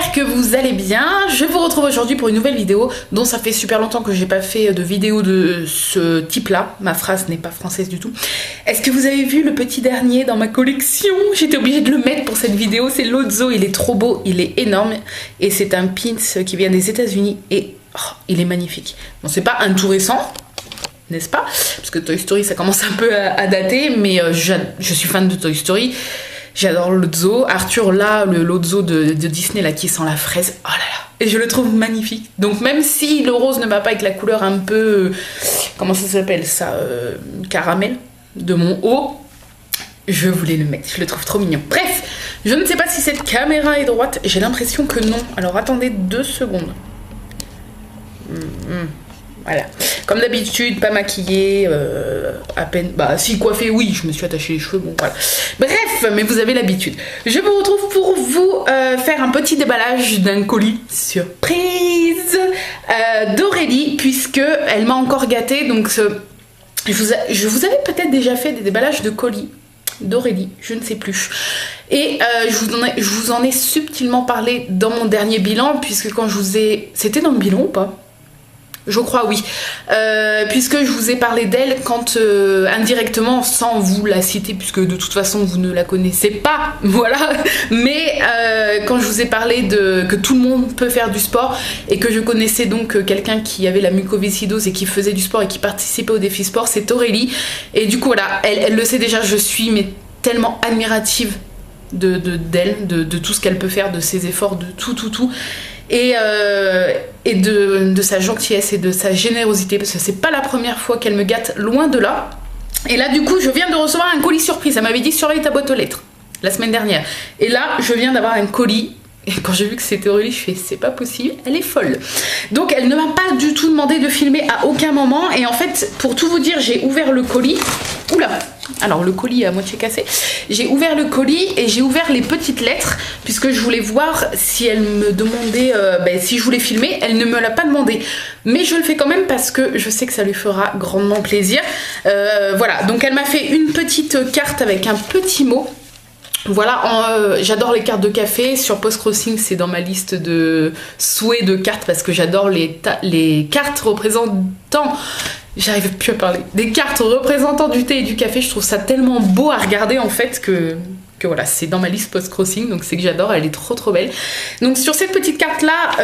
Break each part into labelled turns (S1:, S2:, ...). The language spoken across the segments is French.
S1: j'espère que vous allez bien. Je vous retrouve aujourd'hui pour une nouvelle vidéo dont ça fait super longtemps que j'ai pas fait de vidéo de ce type là. Ma phrase n'est pas française du tout. Est-ce que vous avez vu le petit dernier dans ma collection? J'étais obligée de le mettre pour cette vidéo. C'est l'Otzo, il est trop beau, il est énorme et c'est un pins qui vient des États-Unis et il est magnifique. Bon, c'est pas un tout récent, n'est-ce pas? Parce que Toy Story ça commence un peu à dater, mais je suis fan de Toy Story. J'adore l'Otzo. Arthur là, l'Otzo de Disney là qui sent la fraise. Oh là là. Et je le trouve magnifique. Donc même si le rose ne va pas avec la couleur un peu... comment ça s'appelle ça, caramel de mon haut, je voulais le mettre. Je le trouve trop mignon. Bref, je ne sais pas si cette caméra est droite. J'ai l'impression que non. Alors attendez 2 secondes. Voilà. Comme d'habitude, pas maquillée, à peine... Bah si, coiffée, oui, je me suis attachée les cheveux, bon voilà. Bref, mais vous avez l'habitude. Je vous retrouve pour vous faire un petit déballage d'un colis surprise d'Aurélie, puisque elle m'a encore gâtée, donc je vous avais peut-être déjà fait des déballages de colis d'Aurélie, je ne sais plus. Et je vous en ai subtilement parlé dans mon dernier bilan, puisque quand je vous ai... C'était dans le bilan ou pas ? Je crois oui, puisque je vous ai parlé d'elle quand indirectement, sans vous la citer, puisque de toute façon vous ne la connaissez pas, voilà, mais quand je vous ai parlé que tout le monde peut faire du sport et que je connaissais donc quelqu'un qui avait la mucoviscidose et qui faisait du sport et qui participait au défi sport, c'est Aurélie. Et du coup voilà, elle le sait déjà, je suis mais tellement admirative d'elle, de tout ce qu'elle peut faire, de ses efforts, de tout. Et de sa gentillesse et de sa générosité, parce que c'est pas la première fois qu'elle me gâte, loin de là. Et là du coup je viens de recevoir un colis surprise. Elle m'avait dit surveille ta boîte aux lettres la semaine dernière, et là je viens d'avoir un colis. Et quand j'ai vu que c'était Aurélie, je fais c'est pas possible, elle est folle. Donc elle ne m'a pas du tout demandé de filmer à aucun moment. Et en fait, pour tout vous dire, j'ai ouvert le colis. Oula, alors le colis est à moitié cassé. J'ai ouvert le colis et j'ai ouvert les petites lettres, puisque je voulais voir si elle me demandait, si je voulais filmer. Elle ne me l'a pas demandé, mais je le fais quand même parce que je sais que ça lui fera grandement plaisir. Voilà, donc elle m'a fait une petite carte avec un petit mot. Voilà, j'adore les cartes de café. Sur Post Crossing, c'est dans ma liste de souhaits de cartes parce que j'adore les cartes représentant... J'arrive plus à parler. Des cartes représentant du thé et du café. Je trouve ça tellement beau à regarder en fait que voilà, c'est dans ma liste Post Crossing, donc c'est que j'adore, elle est trop belle. Donc sur cette petite carte là,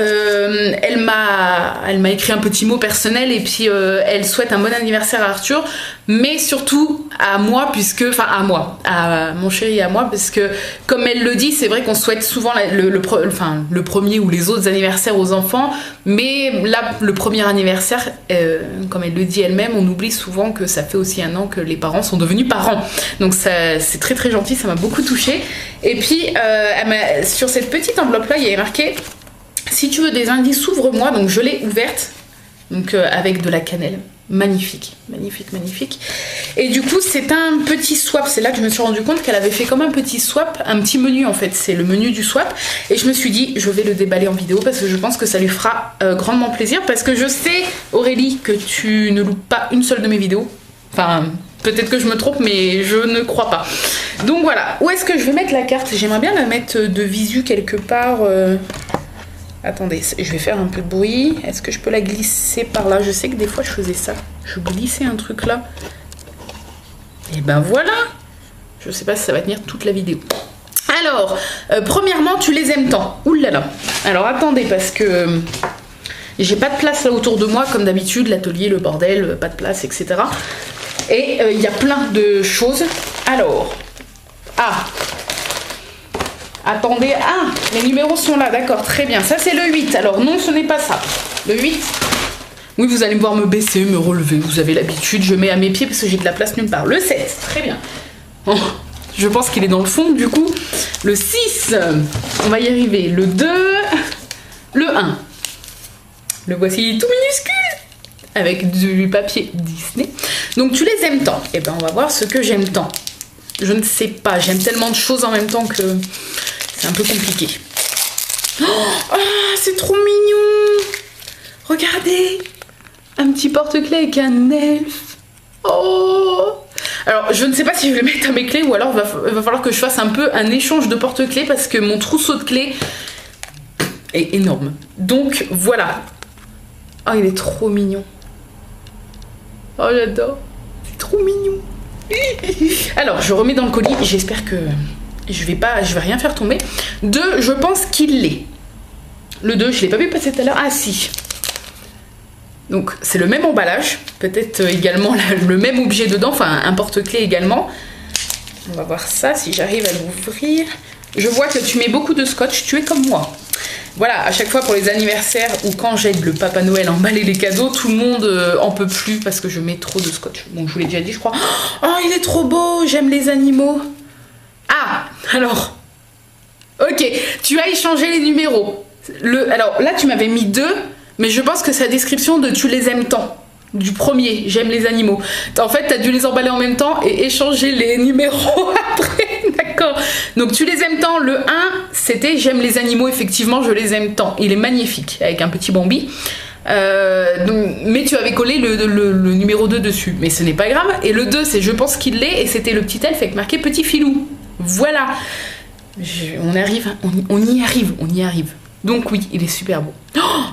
S1: elle m'a écrit un petit mot personnel et puis elle souhaite un bon anniversaire à Arthur, mais surtout à moi, à mon chéri et à moi, parce que comme elle le dit, c'est vrai qu'on souhaite souvent le premier ou les autres anniversaires aux enfants, mais là le premier anniversaire, comme elle le dit elle-même, on oublie souvent que ça fait aussi 1 an que les parents sont devenus parents. Donc c'est très gentil, ça m'a beaucoup touchée. Et puis sur cette petite enveloppe là, il y avait marqué si tu veux des indices, ouvre-moi. Donc je l'ai ouverte, donc avec de la cannelle. Magnifique. Et du coup c'est un petit swap. C'est là que je me suis rendu compte qu'elle avait fait comme un petit swap, un petit menu en fait, c'est le menu du swap. Et je me suis dit je vais le déballer en vidéo parce que je pense que ça lui fera grandement plaisir, parce que je sais Aurélie que tu ne loupes pas une seule de mes vidéos. Enfin peut-être que je me trompe, mais je ne crois pas. Donc voilà, où est-ce que je vais mettre la carte? J'aimerais bien la mettre de visu quelque part. Attendez, je vais faire un peu de bruit. Est-ce que je peux la glisser par là? Je sais que des fois je faisais ça. Je glissais un truc là. Et ben voilà. Je sais pas si ça va tenir toute la vidéo. Alors, premièrement, tu les aimes tant. Ouh là là. Alors attendez, parce que j'ai pas de place là autour de moi, comme d'habitude, l'atelier, le bordel, pas de place, etc. Et il y a plein de choses. Alors, attendez, les numéros sont là, d'accord, très bien. Ça c'est le 8, alors non, ce n'est pas ça. Le 8, oui, vous allez me voir me baisser, me relever, vous avez l'habitude, je mets à mes pieds parce que j'ai de la place nulle part. Le 7, très bien. Oh, je pense qu'il est dans le fond, du coup. Le 6, on va y arriver. Le 2, le 1. Le voici tout minuscule, avec du papier Disney. Donc tu les aimes tant. Et ben on va voir ce que j'aime tant. Je ne sais pas, j'aime tellement de choses en même temps que c'est un peu compliqué. Oh, c'est trop mignon. Regardez, un petit porte-clés avec un elfe. Oh. Alors je ne sais pas si je vais le mettre à mes clés ou alors il va falloir que je fasse un peu un échange de porte-clés, parce que mon trousseau de clés est énorme. Donc voilà. Oh, il est trop mignon. Oh, j'adore. C'est trop mignon. Alors, je remets dans le colis. J'espère que je vais rien faire tomber. 2, je pense qu'il l'est. Le 2, je l'ai pas vu passer tout à l'heure. Ah si. Donc, c'est le même emballage. Peut-être également le même objet dedans. Enfin, un porte-clés également. On va voir ça, si j'arrive à l'ouvrir. Je vois que tu mets beaucoup de scotch. Tu es comme moi. Voilà, à chaque fois pour les anniversaires ou quand j'aide le Papa Noël à emballer les cadeaux, tout le monde en peut plus parce que je mets trop de scotch. Bon, je vous l'ai déjà dit, je crois. Oh, il est trop beau, j'aime les animaux. Ah, alors. Ok, tu as échangé les numéros. Alors là, tu m'avais mis 2, mais je pense que c'est la description de tu les aimes tant. Du premier, j'aime les animaux. En fait, tu as dû les emballer en même temps et échanger les numéros après. D'accord. Donc tu les aimes tant. Le 1, c'était j'aime les animaux. Effectivement, je les aime tant. Il est magnifique avec un petit Bambi. Mais tu avais collé le numéro 2 dessus. Mais ce n'est pas grave. Et le 2, c'est je pense qu'il l'est. Et c'était le petit elfe avec marqué petit filou. Voilà. On arrive. On y arrive. On y arrive. Donc oui, il est super beau.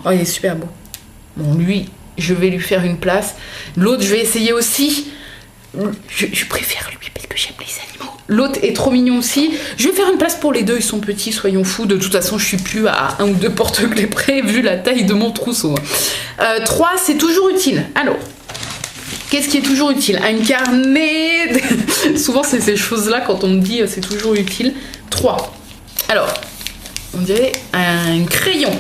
S1: Oh, il est super beau. Bon, lui, je vais lui faire une place. L'autre, je vais essayer aussi. Je préfère lui parce que j'aime les animaux. L'autre est trop mignon aussi. Je vais faire une place pour les deux, ils sont petits, soyons fous. De toute façon, je suis plus à 1 ou 2 porte-clés près vu la taille de mon trousseau. 3, c'est toujours utile. Alors, qu'est-ce qui est toujours utile? Un carnet. Souvent, c'est ces choses-là quand on me dit c'est toujours utile. 3. Alors, on dirait un crayon.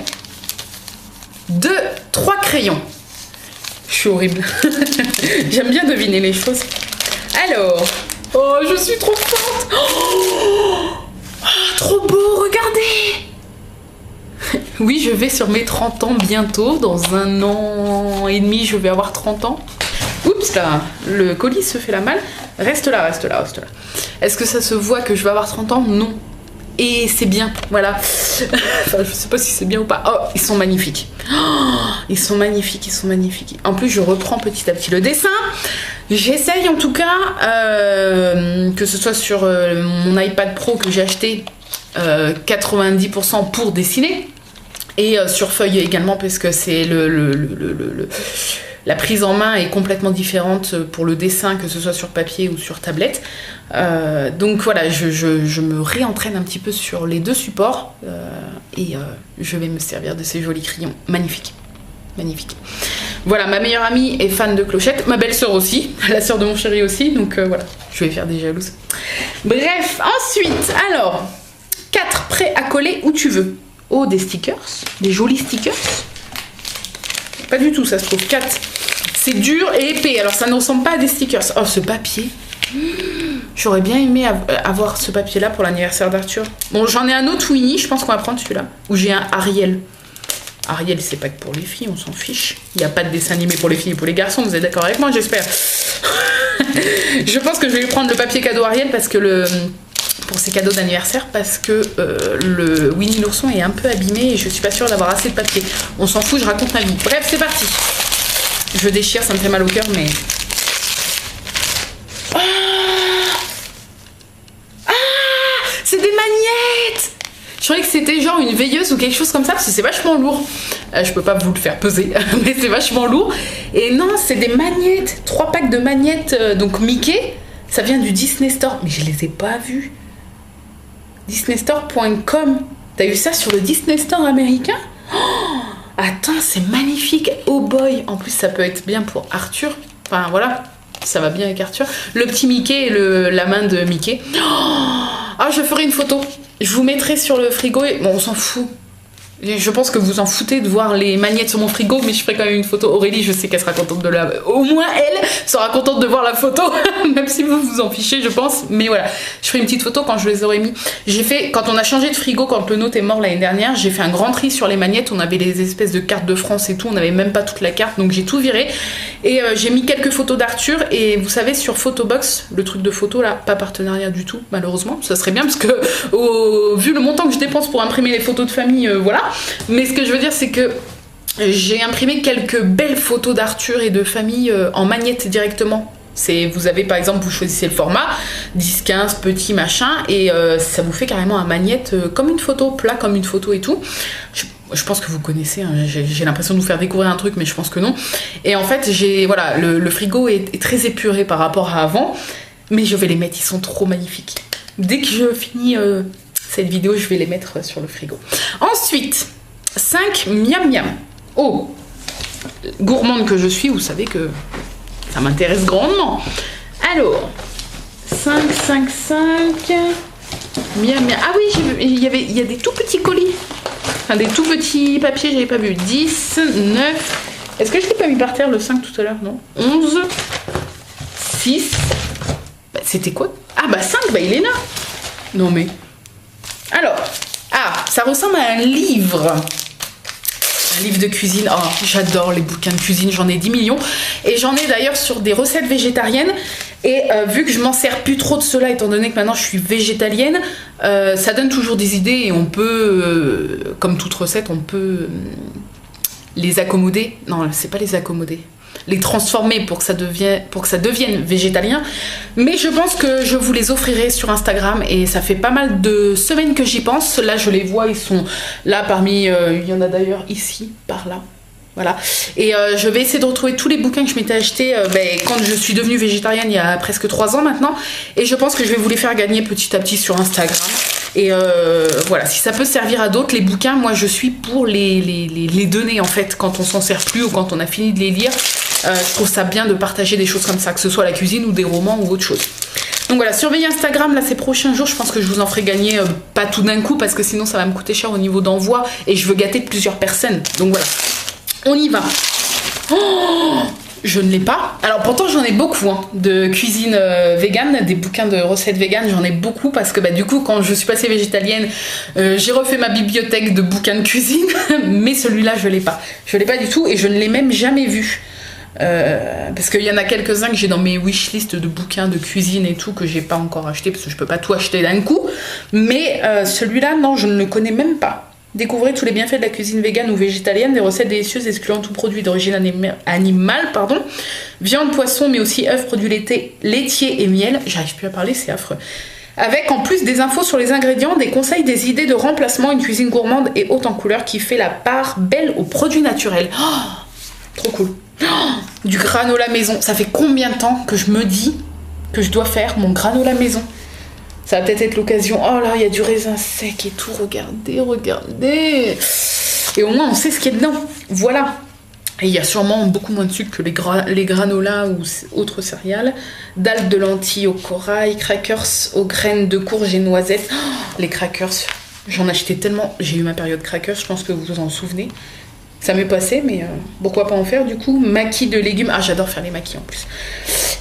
S1: 3 crayons. Je suis horrible. J'aime bien deviner les choses. Alors, oh, je suis trop forte. Oh, trop beau, regardez. Oui, je vais sur mes 30 ans bientôt. Dans 1 an et demi, je vais avoir 30 ans. Oups là, le colis se fait la malle. Reste là, reste là, reste là. Est-ce que ça se voit que je vais avoir 30 ans? Non. Et c'est bien, voilà. Enfin, je sais pas si c'est bien ou pas. Oh, ils sont magnifiques. Oh, ils sont magnifiques, ils sont magnifiques. En plus, je reprends petit à petit le dessin. J'essaye en tout cas, que ce soit sur mon iPad Pro que j'ai acheté, 90% pour dessiner. Et sur feuille également, parce que c'est la prise en main est complètement différente pour le dessin, que ce soit sur papier ou sur tablette. Donc voilà, je me réentraîne un petit peu sur les 2 supports et je vais me servir de ces jolis crayons. Magnifiques. Magnifique. Voilà, ma meilleure amie est fan de clochettes, ma belle-sœur aussi, la sœur de mon chéri aussi, donc voilà, je vais faire des jalouses. Bref, ensuite, alors, 4 prêts à coller où tu veux. Oh, des stickers, des jolis stickers. Pas du tout, ça se trouve. 4. C'est dur et épais, alors ça ne ressemble pas à des stickers. Oh, ce papier. J'aurais bien aimé avoir ce papier-là pour l'anniversaire d'Arthur. Bon, j'en ai un autre Winnie, je pense qu'on va prendre celui-là. Ou j'ai un Ariel. Ariel, c'est pas que pour les filles, on s'en fiche. Il n'y a pas de dessin animé pour les filles et pour les garçons, vous êtes d'accord avec moi, j'espère. Je pense que je vais lui prendre le papier cadeau Ariel parce que pour ses cadeaux d'anniversaire, parce que le Winnie l'ourson est un peu abîmé et je suis pas sûre d'avoir assez de papier. On s'en fout, je raconte ma vie. Bref, c'est parti. Je déchire, ça me fait mal au cœur, mais... C'est des magnettes! Je croyais que c'était genre une veilleuse ou quelque chose comme ça, parce que c'est vachement lourd. Je peux pas vous le faire peser, mais c'est vachement lourd. Et non, c'est des magnettes. 3 packs de magnettes, donc Mickey. Ça vient du Disney Store, mais je les ai pas vus. DisneyStore.com. T'as eu ça sur le Disney Store américain? Oh, attends, c'est magnifique. Oh boy. En plus, ça peut être bien pour Arthur. Enfin, voilà. Ça va bien avec Arthur. Le petit Mickey et la main de Mickey. Ah, je ferai une photo. Je vous mettrai sur le frigo. Bon, on s'en fout. Je pense que vous en foutez de voir les magnettes sur mon frigo, mais je ferai quand même une photo. Aurélie, je sais qu'elle sera contente de au moins elle sera contente de voir la photo, même si vous vous en fichez, je pense. Mais voilà, je ferai une petite photo quand je les aurai mis. J'ai fait, quand on a changé de frigo, quand le nôtre est mort l'année dernière, j'ai fait un grand tri sur les magnettes. On avait les espèces de cartes de France et tout, on n'avait même pas toute la carte, donc j'ai tout viré. Et j'ai mis quelques photos d'Arthur. Et vous savez, sur Photobox, le truc de photo là, pas partenariat du tout, malheureusement. Ça serait bien parce que, vu le montant que je dépense pour imprimer les photos de famille, voilà. Mais ce que je veux dire, c'est que j'ai imprimé quelques belles photos d'Arthur et de famille en magnette directement. Vous avez par exemple, vous choisissez le format 10-15, petit machin, et ça vous fait carrément un magnette comme une photo, plat comme une photo et tout. Je pense que vous connaissez, hein, j'ai l'impression de vous faire découvrir un truc, mais je pense que non. Et en fait, voilà, le frigo est très épuré par rapport à avant, mais je vais les mettre, ils sont trop magnifiques. Dès que je finis cette vidéo, je vais les mettre sur le frigo. Ensuite, 5 miam miam. Oh, gourmande que je suis, vous savez que ça m'intéresse grandement. Alors, 5. Miam miam. Ah oui, il y a des tout petits colis. Enfin, des tout petits papiers, j'avais pas vu. 10, 9. Est-ce que je l'ai pas mis par terre le 5 tout à l'heure? Non. 11, 6. Bah, c'était quoi? Ah bah 5, bah il est là. Non mais. Alors, ça ressemble à un livre. Un livre de cuisine. Oh, j'adore les bouquins de cuisine, j'en ai 10 millions. Et j'en ai d'ailleurs sur des recettes végétariennes. Et vu que je m'en sers plus trop de cela, étant donné que maintenant je suis végétalienne, ça donne toujours des idées et on peut, comme toute recette, on peut les accommoder. Non, c'est pas les accommoder. Les transformer pour que ça devienne végétalien. Mais je pense que je vous les offrirai sur Instagram et ça fait pas mal de semaines que j'y pense. Là, je les vois, ils sont là parmi... il y en a d'ailleurs ici, par là. Voilà. Et je vais essayer de retrouver tous les bouquins que je m'étais achetés quand je suis devenue végétarienne il y a presque 3 ans maintenant. Et je pense que je vais vous les faire gagner petit à petit sur Instagram. Et voilà, si ça peut servir à d'autres, les bouquins, moi je suis pour les donner en fait quand on s'en sert plus ou quand on a fini de les lire. Je trouve ça bien de partager des choses comme ça, que ce soit la cuisine ou des romans ou autre chose. Donc voilà, surveillez Instagram là ces prochains jours, je pense que je vous en ferai gagner pas tout d'un coup parce que sinon ça va me coûter cher au niveau d'envoi et je veux gâter plusieurs personnes. Donc voilà, on y va. Oh, je ne l'ai pas. Alors pourtant j'en ai beaucoup de cuisine vegan, des bouquins de recettes vegan, j'en ai beaucoup parce que du coup quand je suis passée végétalienne, j'ai refait ma bibliothèque de bouquins de cuisine, mais celui-là je l'ai pas. Je l'ai pas du tout et je ne l'ai même jamais vu. Parce qu'il y en a quelques-uns que j'ai dans mes wishlist de bouquins de cuisine et tout que j'ai pas encore acheté parce que je peux pas tout acheter d'un coup. Mais celui-là, non, je ne le connais même pas. Découvrez tous les bienfaits de la cuisine végane ou végétalienne, des recettes délicieuses excluant tout produit d'origine animale, viande, poisson, mais aussi œufs, produits laitiers et miel. J'arrive plus à parler, c'est affreux. Avec en plus des infos sur les ingrédients, des conseils, des idées de remplacement, une cuisine gourmande et haute en couleurs qui fait la part belle aux produits naturels. Oh, trop cool. Oh, du granola maison. Ça fait combien de temps que je me dis que je dois faire mon granola maison? Ça va peut-être être l'occasion. Oh là, il y a du raisin sec et tout. Regardez. Et au moins, on sait ce qu'il y a dedans. Voilà. Et il y a sûrement beaucoup moins de sucre que les granolas ou autres céréales. Dalles de lentilles au corail, crackers aux graines de courge et noisettes. Oh, les crackers, j'en achetais tellement. J'ai eu ma période crackers, je pense que vous vous en souvenez. Ça m'est passé, mais pourquoi pas en faire du coup. Maquis de légumes. Ah, j'adore faire les maquis en plus.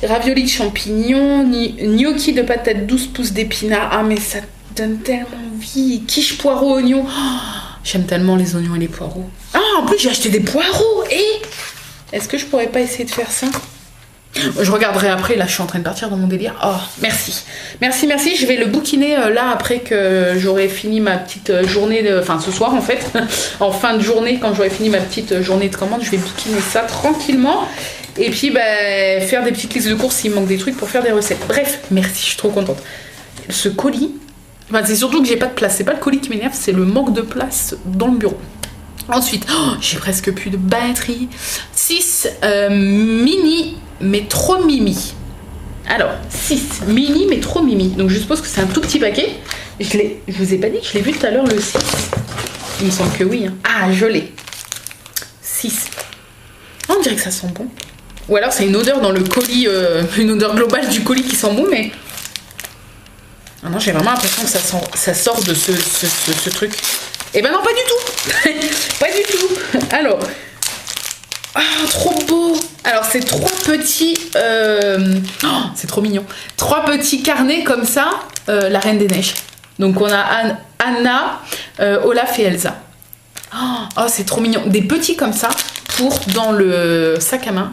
S1: Raviolis de champignons, gnocchi de patates douces, pousses d'épinards. Ah, mais ça donne tellement envie. Quiche poireaux, oignons. Oh, j'aime tellement les oignons et les poireaux. Ah, en plus, j'ai acheté des poireaux. Et est-ce que je pourrais pas essayer de faire ça? Je regarderai après, là je suis en train de partir dans mon délire. Oh, merci. Je vais le bouquiner là après que j'aurai fini ma petite journée, enfin ce soir en fait, en fin de journée quand j'aurai fini ma petite journée de commande, je vais bouquiner ça tranquillement. Et puis faire des petites listes de courses s'il manque des trucs pour faire des recettes. Bref, merci, je suis trop contente. Ce colis, c'est surtout que j'ai pas de place, c'est pas le colis qui m'énerve, c'est le manque de place dans le bureau. Ensuite, j'ai presque plus de batterie. 6 mini mais trop mimi. Alors, 6 mini mais trop mimi. Donc je suppose que c'est un tout petit paquet. Je vous ai pas dit que je l'ai vu tout à l'heure le 6. Il me semble que oui. Ah, je l'ai. 6. Oh, on dirait que ça sent bon. Ou alors c'est une odeur dans le colis, une odeur globale du colis qui sent bon, mais... Ah non, j'ai vraiment l'impression que ça sort de ce truc. Eh ben non, pas du tout. Pas du tout. Alors... Ah, trop beau. Alors c'est 3 petits... Oh, c'est trop mignon. 3 petits carnets comme ça, la Reine des Neiges. Donc on a Anna, Olaf et Elsa. Oh, c'est trop mignon. Des petits comme ça, pour dans le sac à main,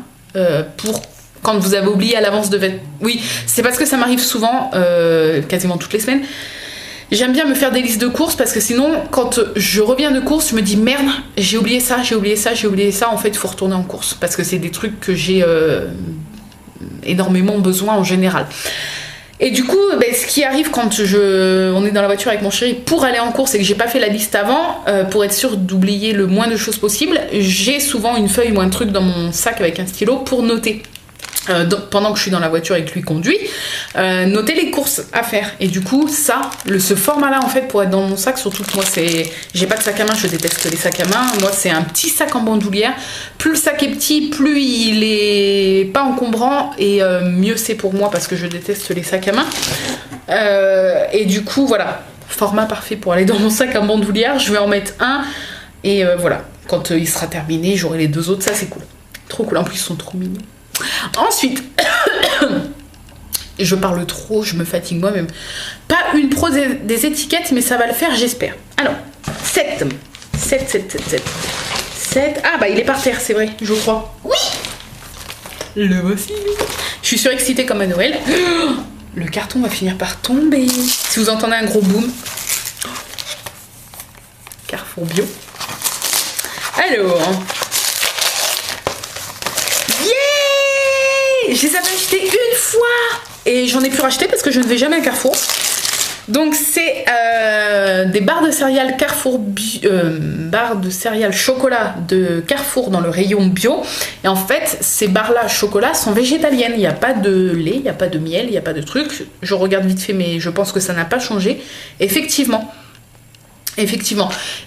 S1: pour quand vous avez oublié à l'avance de vêtements. Oui, c'est parce que ça m'arrive souvent, quasiment toutes les semaines. J'aime bien me faire des listes de courses parce que sinon, quand je reviens de course, je me dis merde, j'ai oublié ça. En fait, il faut retourner en course parce que c'est des trucs que j'ai énormément besoin en général. Et du coup, ben, ce qui arrive quand on est dans la voiture avec mon chéri pour aller en course et que j'ai pas fait la liste avant, pour être sûre d'oublier le moins de choses possible, j'ai souvent une feuille ou un truc dans mon sac avec un stylo pour noter. Pendant que je suis dans la voiture et que lui conduit, noter les courses à faire. Et du coup, ce format-là, en fait, pour être dans mon sac, surtout que moi, j'ai pas de sac à main, je déteste les sacs à main. Moi, c'est un petit sac en bandoulière. Plus le sac est petit, plus il est pas encombrant et mieux c'est pour moi parce que je déteste les sacs à main. Et du coup, voilà, format parfait pour aller dans mon sac en bandoulière. Je vais en mettre un et voilà. Quand il sera terminé, j'aurai les 2 autres. Ça, c'est cool. Trop cool. En plus, ils sont trop mignons. Ensuite, je parle trop, je me fatigue moi-même. Pas une pro des étiquettes, mais ça va le faire, j'espère. Alors, 7. Ah bah il est par terre, c'est vrai, je crois. Oui, le voici. Je suis surexcitée comme à Noël. Le carton va finir par tomber. Si vous entendez un gros boom. Carrefour bio. Alors... je les avais achetés une fois et j'en ai plus racheté parce que je ne vais jamais à Carrefour. Donc c'est des barres de céréales Carrefour barres de céréales chocolat de Carrefour dans le rayon bio. Et en fait, ces barres-là chocolat sont végétaliennes. Il n'y a pas de lait, il n'y a pas de miel, il n'y a pas de truc. Je regarde vite fait, mais je pense que ça n'a pas changé. Effectivement.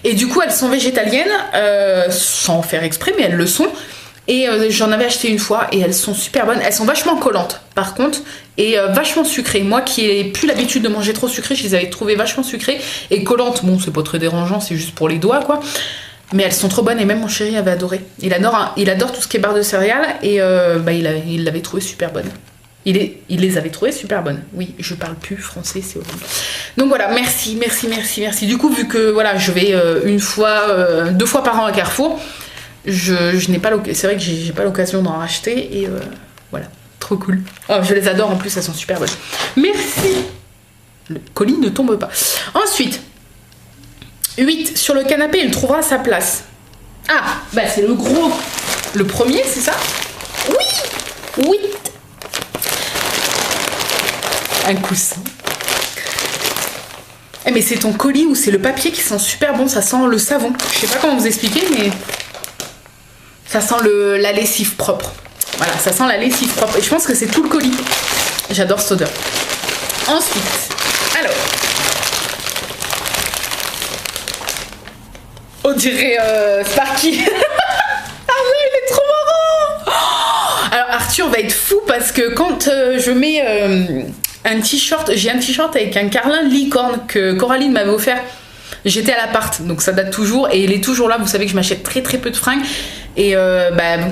S1: Et du coup, elles sont végétaliennes, sans faire exprès, mais elles le sont. Et j'en avais acheté une fois et elles sont super bonnes. Elles sont vachement collantes par contre et vachement sucrées. Moi qui n'ai plus l'habitude de manger trop sucré, je les avais trouvées vachement sucrées et collantes. Bon, c'est pas très dérangeant, c'est juste pour les doigts quoi. Mais elles sont trop bonnes et même mon chéri avait adoré. Il adore tout ce qui est barre de céréales et il l'avait trouvé super bonne. Il les avait trouvées super bonnes. Oui, je parle plus français, c'est horrible. Donc voilà, merci. Du coup, vu que voilà, je vais 2 fois par an à Carrefour, je n'ai pas l'occasion, c'est vrai que j'ai pas l'occasion d'en racheter et voilà, trop cool. Oh, je les adore en plus, elles sont super bonnes. Merci. Le colis ne tombe pas. Ensuite, 8 sur le canapé, il trouvera sa place. Ah, bah c'est le premier, c'est ça? Oui, 8. Un coussin. Eh mais c'est ton colis ou c'est le papier qui sent super bon, ça sent le savon. Je sais pas comment vous expliquer, mais ça sent la lessive propre. Voilà, ça sent la lessive propre. Et je pense que c'est tout le colis. J'adore cette odeur. Ensuite, alors. On dirait Sparky. Ah ouais, il est trop marrant. Alors Arthur va être fou parce que quand je mets un t-shirt, j'ai un t-shirt avec un carlin licorne que Coraline m'avait offert. J'étais à l'appart, donc ça date toujours et il est toujours là. Vous savez que je m'achète très peu de fringues et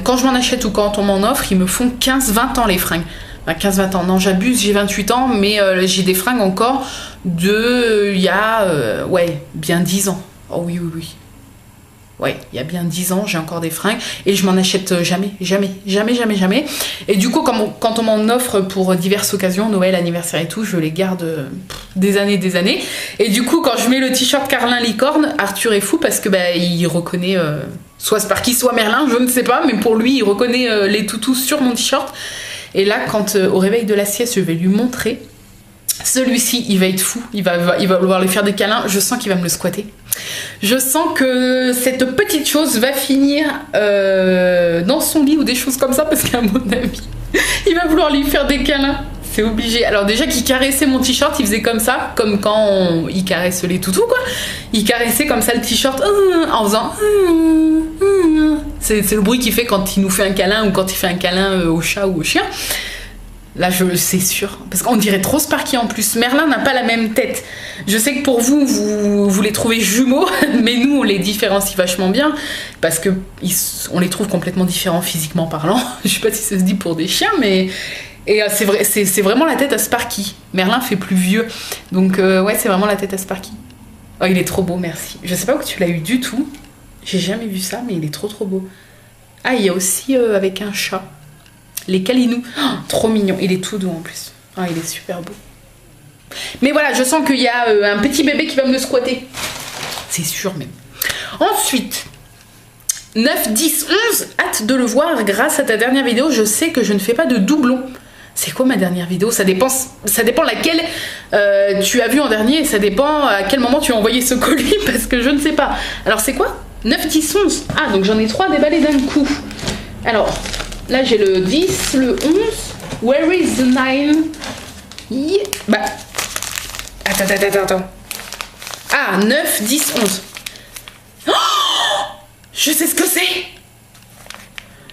S1: quand je m'en achète ou quand on m'en offre, ils me font 15-20 ans les fringues. 15-20 ans, non j'abuse, j'ai 28 ans, mais j'ai des fringues encore de il y a bien 10 ans. Oh oui. Ouais, il y a bien 10 ans, j'ai encore des fringues et je m'en achète jamais. Et du coup, quand on m'en offre pour diverses occasions, Noël, anniversaire et tout, je les garde des années. Et du coup, quand je mets le t-shirt Carlin Licorne, Arthur est fou parce que il reconnaît soit Sparky, soit Merlin, je ne sais pas, mais pour lui, il reconnaît les toutous sur mon t-shirt. Et là, quand au réveil de la sieste, je vais lui montrer. Celui-ci, il va être fou, il va vouloir lui faire des câlins, je sens qu'il va me le squatter. Je sens que cette petite chose va finir dans son lit ou des choses comme ça parce qu'à mon avis, il va vouloir lui faire des câlins. C'est obligé. Alors déjà qu'il caressait mon t-shirt, il faisait comme ça, comme quand il caresse les toutous quoi. Il caressait comme ça le t-shirt en faisant... C'est le bruit qu'il fait quand il nous fait un câlin ou quand il fait un câlin au chat ou au chien. Là, c'est sûr. Parce qu'on dirait trop Sparky en plus. Merlin n'a pas la même tête. Je sais que pour vous, vous les trouvez jumeaux, mais nous, on les différencie vachement bien. Parce que on les trouve complètement différents physiquement parlant. Je sais pas si ça se dit pour des chiens, mais... Et c'est vrai, c'est vraiment la tête à Sparky. Merlin fait plus vieux. Donc, ouais, c'est vraiment la tête à Sparky. Oh, il est trop beau, merci. Je sais pas où tu l'as eu du tout. J'ai jamais vu ça, mais il est trop beau. Ah, il y a aussi avec un chat. Les câlinous, trop mignon, il est tout doux en plus. Ah, il est super beau. Mais voilà, je sens qu'il y a un petit bébé qui va me le squatter. C'est sûr même. Ensuite, 9, 10, 11, hâte de le voir. Grâce à ta dernière vidéo, je sais que je ne fais pas de doublons. C'est quoi ma dernière vidéo? Ça dépend laquelle tu as vu en dernier, ça dépend à quel moment tu as envoyé ce colis, parce que je ne sais pas. Alors c'est quoi? 9, 10, 11. Ah, donc j'en ai 3 déballés d'un coup. Alors, là j'ai le 10, le 11. Where is the 9? Yeah. Bah, attends. Ah, 9, 10, 11. Oh, je sais ce que c'est.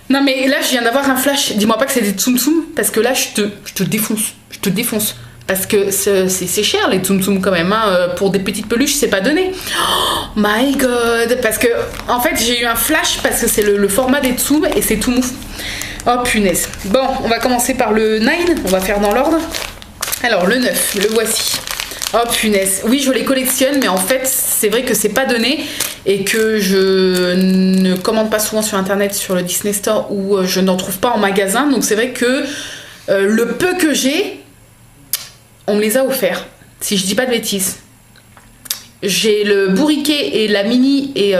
S1: Non mais là je viens d'avoir un flash. Dis-moi pas que c'est des Tsum Tsum, parce que là je te défonce. Je te défonce. Parce que c'est cher les Tsum Tsum quand même. Hein. Pour des petites peluches c'est pas donné. Oh my god. Parce que en fait j'ai eu un flash parce que c'est le format des Tsum et c'est tout mou. Oh punaise. Bon, on va commencer par le 9. On va faire dans l'ordre. Alors le 9, le voici. Oh punaise. Oui, je les collectionne, mais en fait, c'est vrai que c'est pas donné et que je ne commande pas souvent sur internet, sur le Disney Store, ou je n'en trouve pas en magasin. Donc c'est vrai que le peu que j'ai, on me les a offerts. Si je dis pas de bêtises. J'ai le bourriquet et la mini et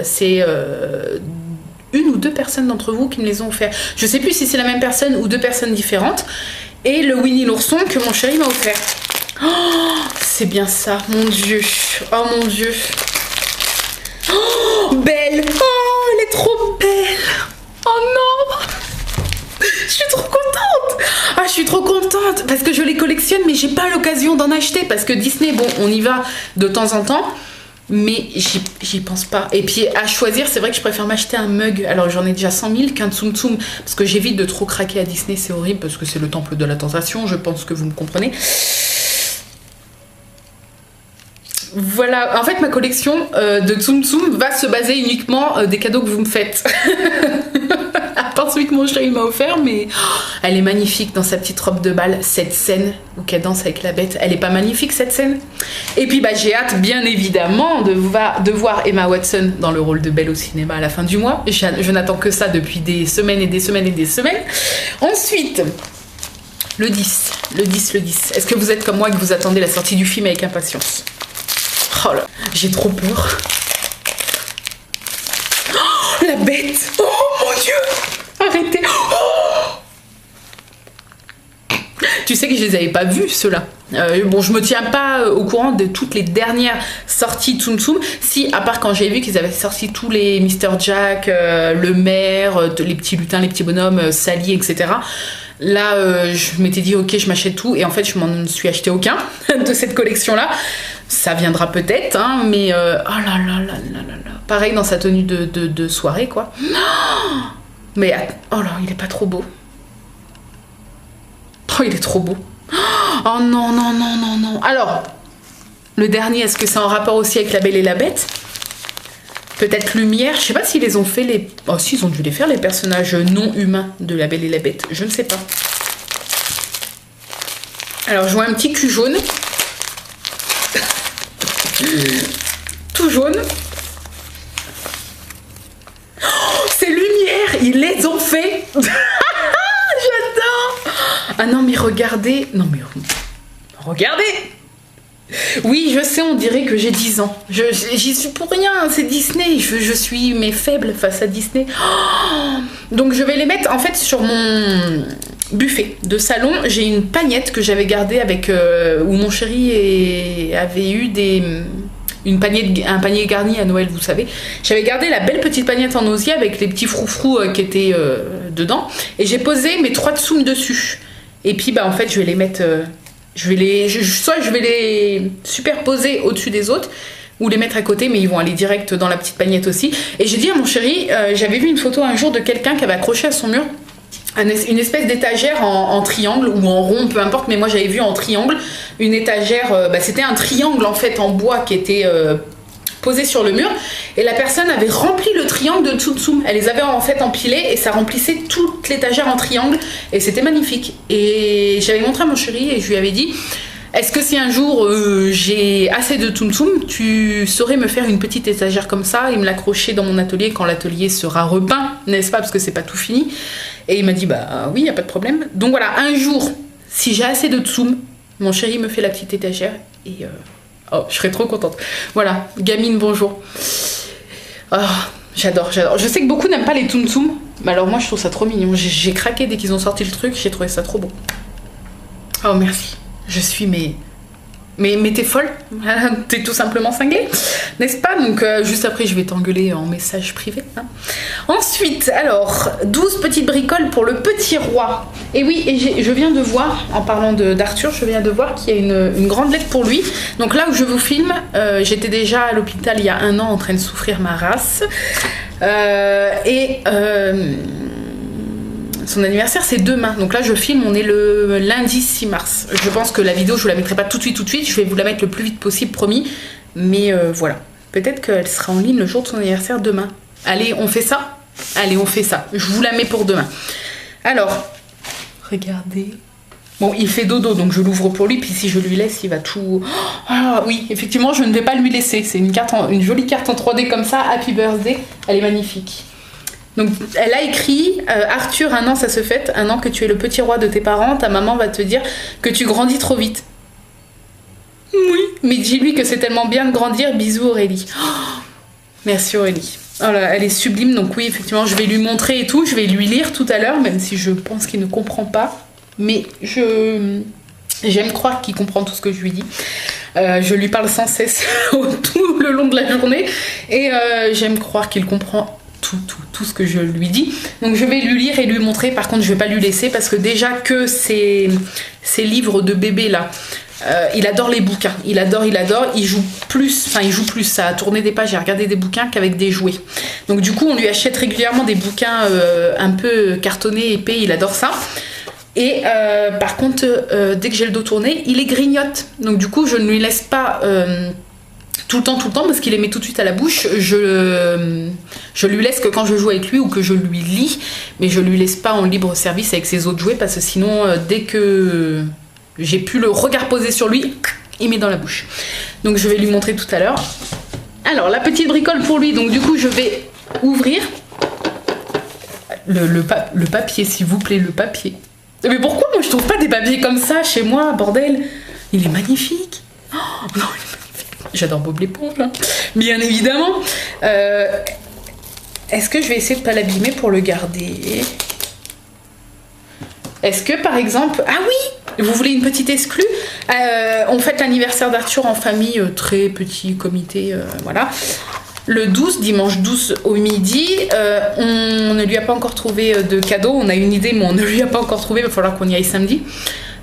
S1: c'est une ou deux personnes d'entre vous qui me les ont offerts. Je sais plus si c'est la même personne ou deux personnes différentes. Et le Winnie l'ourson que mon chéri m'a offert. Oh, c'est bien ça, mon Dieu. Oh mon Dieu. Oh, belle. Oh, elle est trop belle. Oh non. Je suis trop contente. Ah, je suis trop contente parce que je les collectionne, mais j'ai pas l'occasion d'en acheter parce que Disney, bon, on y va de temps en temps, mais j'y pense pas. Et puis à choisir, c'est vrai que je préfère m'acheter un mug. Alors j'en ai déjà 100 000 qu'un Tsum Tsum parce que j'évite de trop craquer à Disney, c'est horrible parce que c'est le temple de la tentation. Je pense que vous me comprenez. Voilà, en fait ma collection de Tsum Tsum va se baser uniquement des cadeaux que vous me faites. À part celui que mon chéri m'a offert, mais oh, elle est magnifique dans sa petite robe de bal, cette scène où qu'elle danse avec la bête. Elle est pas magnifique cette scène? Et puis bah j'ai hâte bien évidemment de voir Emma Watson dans le rôle de Belle au cinéma à la fin du mois. Je n'attends que ça depuis des semaines et des semaines et des semaines. Ensuite, le 10. Est-ce que vous êtes comme moi et que vous attendez la sortie du film avec impatience? Oh là, j'ai trop peur. Oh, la bête. Oh mon Dieu. Arrêtez. Oh. Tu sais que je les avais pas vus, ceux-là. Bon, je me tiens pas au courant de toutes les dernières sorties Tsum Tsum. Si, à part quand j'ai vu qu'ils avaient sorti tous les Mr. Jack, le maire, les petits lutins, les petits bonhommes, Sally, etc. Là, je m'étais dit, ok, je m'achète tout. Et en fait, je m'en suis acheté aucun de cette collection-là. Ça viendra peut-être, hein, mais... oh là là là là là là. Pareil dans sa tenue de soirée, quoi. Oh, mais... Oh là, il est pas trop beau. Oh, il est trop beau. Oh non, non, non, non, non. Alors, le dernier, est-ce que c'est en rapport aussi avec La Belle et la Bête? Peut-être Lumière. Je sais pas s'ils les ont fait les... Oh si, ils ont dû les faire, les personnages non humains de La Belle et la Bête. Je ne sais pas. Alors, je vois un petit cul jaune. Tout jaune. Oh, c'est Lumière. Ils les ont fait. J'adore. Ah non, mais regardez. Non, mais regardez. Oui, je sais, on dirait que j'ai 10 ans. J'y suis pour rien, c'est Disney. Je suis mais faible face à Disney. Oh, donc je vais les mettre en fait sur mon buffet de salon. J'ai une pagnette que j'avais gardée avec où mon chéri avait eu un panier garni à Noël, vous savez. J'avais gardé la belle petite pagnette en osier avec les petits froufrous qui étaient dedans. Et j'ai posé mes 3 tsum dessus. Et puis bah en fait je vais les mettre... soit je vais les superposer au-dessus des autres ou les mettre à côté, mais ils vont aller direct dans la petite pagnette aussi. Et j'ai dit à mon chéri, j'avais vu une photo un jour de quelqu'un qui avait accroché à son mur une espèce d'étagère en triangle ou en rond, peu importe, mais moi j'avais vu en triangle une étagère, c'était un triangle en fait en bois qui était posé sur le mur, et la personne avait rempli le triangle de Tsum Tsum. Elle les avait en fait empilés et ça remplissait toute l'étagère en triangle et c'était magnifique. Et j'avais montré à mon chéri et je lui avais dit, est-ce que si un jour j'ai assez de Tsum Tsum, tu saurais me faire une petite étagère comme ça et me l'accrocher dans mon atelier quand l'atelier sera repeint, n'est-ce pas, parce que c'est pas tout fini. Et il m'a dit bah oui, y a pas de problème. Donc voilà, un jour, si j'ai assez de Tsum, mon chéri me fait la petite étagère et oh, je serais trop contente. Voilà, gamine, bonjour. Oh, j'adore. Je sais que beaucoup n'aiment pas les Tsum Tsum. Mais alors moi je trouve ça trop mignon. J'ai craqué dès qu'ils ont sorti le truc, j'ai trouvé ça trop beau. Oh merci. Je suis mais t'es folle, t'es tout simplement cinglée, n'est-ce pas? Donc juste après je vais t'engueuler en message privé. Hein. Ensuite, alors, 12 petites bricoles pour le petit roi. Et oui, et je viens de voir, en parlant d'Arthur, je viens de voir qu'il y a une grande lettre pour lui. Donc là où je vous filme, j'étais déjà à l'hôpital il y a 1 an en train de souffrir ma race. Son anniversaire c'est demain, donc là je filme, on est le lundi 6 mars. Je pense que la vidéo je vous la mettrai pas tout de suite, je vais vous la mettre le plus vite possible, promis. Mais voilà, peut-être qu'elle sera en ligne le jour de son anniversaire demain. Allez, on fait ça? Allez, on fait ça, je vous la mets pour demain. Alors, regardez. Bon, il fait dodo, donc je l'ouvre pour lui, puis si je lui laisse, il va tout... Ah oui, effectivement, je ne vais pas lui laisser. C'est une jolie carte en 3D comme ça, Happy Birthday, elle est magnifique. Donc elle a écrit Arthur, 1 an ça se fête, 1 an que tu es le petit roi de tes parents, ta maman va te dire que tu grandis trop vite. Oui, mais dis-lui que c'est tellement bien de grandir, bisous Aurélie. Oh, merci Aurélie. Oh là, elle est sublime, donc oui effectivement je vais lui montrer et tout, je vais lui lire tout à l'heure, même si je pense qu'il ne comprend pas, mais j'aime croire qu'il comprend tout ce que je lui dis. Je lui parle sans cesse tout le long de la journée et j'aime croire qu'il comprend tout ce que je lui dis. Donc je vais lui lire et lui montrer. Par contre je vais pas lui laisser parce que déjà que ces livres de bébé là, il adore les bouquins, il adore, il joue plus, ça a tourné des pages et regardé des bouquins qu'avec des jouets. Donc du coup on lui achète régulièrement des bouquins un peu cartonnés, épais, il adore ça. Et par contre dès que j'ai le dos tourné, il les grignote. Donc du coup je ne lui laisse pas tout le temps, parce qu'il les met tout de suite à la bouche. Je lui laisse que quand je joue avec lui ou que je lui lis, mais je lui laisse pas en libre service avec ses autres jouets, parce que sinon, dès que j'ai pu le regard posé sur lui, il met dans la bouche. Donc je vais lui montrer tout à l'heure. Alors, la petite bricole pour lui, donc du coup, je vais ouvrir le papier, s'il vous plaît, le papier. Mais pourquoi moi je trouve pas des papiers comme ça chez moi, bordel? Il est magnifique. Oh, non, il est magnifique. J'adore Bob l'éponge, là. Bien évidemment. Est-ce que je vais essayer de pas l'abîmer pour le garder? Est-ce que, par exemple... Ah oui! Vous voulez une petite exclue? On fête l'anniversaire d'Arthur en famille, très petit comité, voilà. Le 12, dimanche 12 au midi, on ne lui a pas encore trouvé de cadeau. On a une idée, mais on ne lui a pas encore trouvé. Il va falloir qu'on y aille samedi.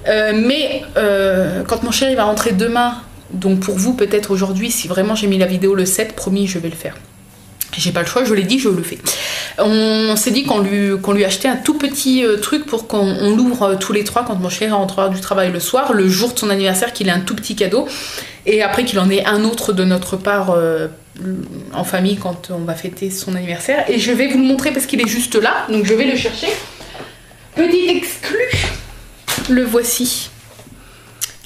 S1: Mais quand mon chéri va rentrer demain... Donc pour vous, peut-être aujourd'hui, si vraiment j'ai mis la vidéo le 7, promis, je vais le faire. J'ai pas le choix, je l'ai dit, je le fais. On s'est dit qu'on lui achetait un tout petit truc pour qu'on l'ouvre tous les 3 quand mon chéri rentrera du travail le soir, le jour de son anniversaire, qu'il ait un tout petit cadeau. Et après qu'il en ait un autre de notre part en famille quand on va fêter son anniversaire. Et je vais vous le montrer parce qu'il est juste là, donc je vais le chercher. Petit exclu, le voici.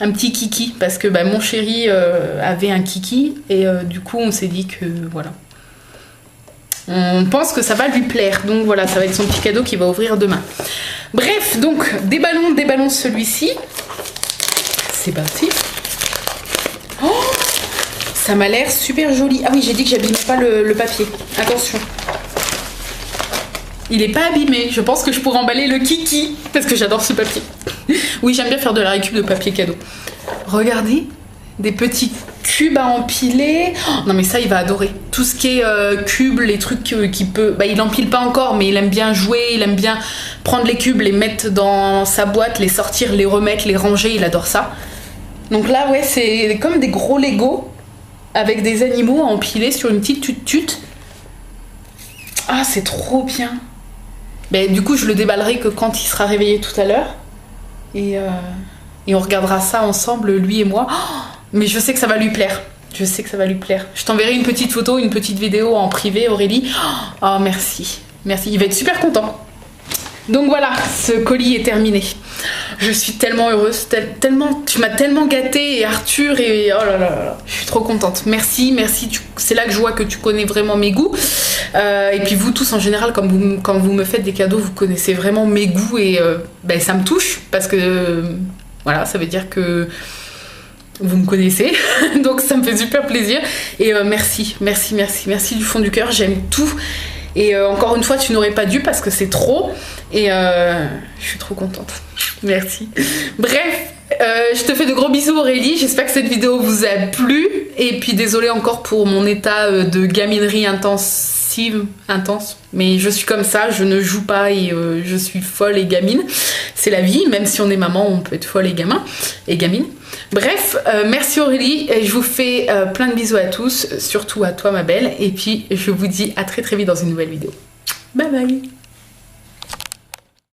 S1: Un petit kiki, parce que mon chéri avait un kiki, et du coup on s'est dit que voilà. On pense que ça va lui plaire, donc voilà, ça va être son petit cadeau qu'il va ouvrir demain. Bref, donc déballons celui-ci. C'est parti. Oh, ça m'a l'air super joli. Ah oui, j'ai dit que j'abîmais pas le papier. Attention. Il est pas abîmé, je pense que je pourrais emballer le kiki, parce que j'adore ce papier. Oui, j'aime bien faire de la récup de papier cadeau. Regardez, des petits cubes à empiler. Oh, non mais ça, il va adorer. Tout ce qui est cubes, les trucs qu'il peut... il empile pas encore, mais il aime bien jouer, il aime bien prendre les cubes, les mettre dans sa boîte, les sortir, les remettre, les ranger, il adore ça. Donc là, ouais, c'est comme des gros Lego, avec des animaux à empiler sur une petite tute-tute. Ah, c'est trop bien. Du coup, je le déballerai que quand il sera réveillé tout à l'heure. Et on regardera ça ensemble, lui et moi. Oh, mais je sais que ça va lui plaire. Je sais que ça va lui plaire. Je t'enverrai une petite photo, une petite vidéo en privé, Aurélie. Oh, merci. Merci. Il va être super content. Donc voilà, ce colis est terminé. Je suis tellement heureuse. Tu m'as tellement gâtée, et Arthur, et oh là là là. Je suis trop contente. Merci, merci. C'est là que je vois que tu connais vraiment mes goûts. Et puis vous tous en général, quand vous me faites des cadeaux, vous connaissez vraiment mes goûts, et ça me touche, parce que voilà, ça veut dire que vous me connaissez. Donc ça me fait super plaisir. Et merci du fond du cœur. J'aime tout. Et encore une fois, tu n'aurais pas dû parce que c'est trop. Et je suis trop contente. Merci. Bref, je te fais de gros bisous Aurélie. J'espère que cette vidéo vous a plu. Et puis désolée encore pour mon état de gaminerie intense. Mais je suis comme ça, je ne joue pas et je suis folle et gamine. C'est la vie, même si on est maman, on peut être folle et gamin et gamine. Bref, merci Aurélie, je vous fais plein de bisous à tous, surtout à toi ma belle, et puis je vous dis à très très vite dans une nouvelle vidéo. Bye bye.